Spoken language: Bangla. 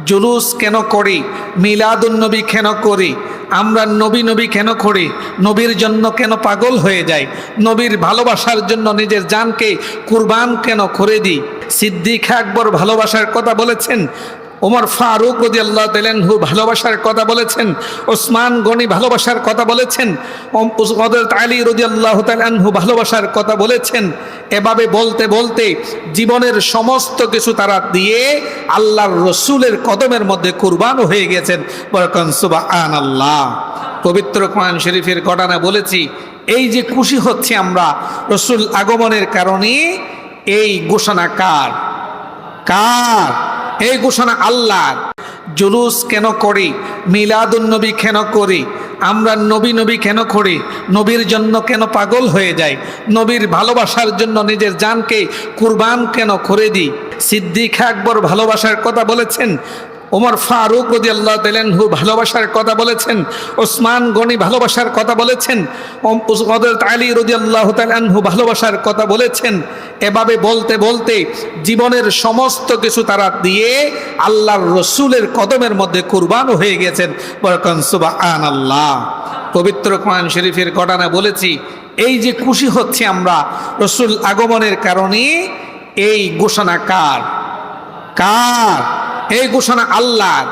জুলুস কেন করি, মিলাদুন্নবী কেন করি, আমরা নবী নবী কেন করি, নবীর জন্য কেন পাগল হয়ে যাই, নবীর ভালোবাসার জন্য নিজের জানকে কুরবান কেন করে দিই। সিদ্দিক আকবর ভালোবাসার কথা বলেছেন, ওমর ফারুক রাদিয়াল্লাহু তাআলা আনহু ভালোবাসার কথা বলেছেন, ওসমান গনি ভালোবাসার কথা বলেছেন, হযরত আলী রাদিয়াল্লাহু তাআলা আনহু ভালোবাসার কথা বলেছেন। এভাবে বলতে বলতে জীবনের সমস্ত কিছু তারা দিয়ে আল্লাহর রসুলের কদমের মধ্যে কুরবান হয়ে গেছেন। বরকন সুবহানাল্লাহ। পবিত্র কোরআন শরীফের ঘটনা বলেছি, এই যে খুশি হচ্ছে আমরা রসুল আগমনের কারণে, এই ঘোষণা কার? কার? এই ঘোষণা আল্লাহর। জুলুস কেন করি, মিলাদুন্নবী কেন করি, আমরা নবী নবী কেন করি, নবীর জন্য কেন পাগল হয়ে যাই, নবীর ভালোবাসার জন্য নিজের জানকে কুরবান কেন করে দিই। সিদ্দিক আকবর ভালোবাসার কথা বলেছেন, ওমর ফারুক রাদিয়াল্লাহু তাআলা আনহু ভালোবাসার কথা বলেছেন, ওসমান গনি ভালোবাসার কথা বলেছেন, হযরত আলী রাদিয়াল্লাহু তাআলা আনহু ভালোবাসার কথা বলেছেন। এভাবে বলতে বলতে জীবনের সমস্ত কিছু তারা দিয়ে আল্লাহর রসুলের কদমের মধ্যে কুরবান হয়ে গেছেন। বরকন সুবহানাল্লাহ। পবিত্র কোরআন শরীফের ঘটনা বলেছি, এই যে খুশি হচ্ছে আমরা রসুল আগমনের কারণে, এই ঘোষণা কার? কার? এই ঘোষণা আল্লাহর।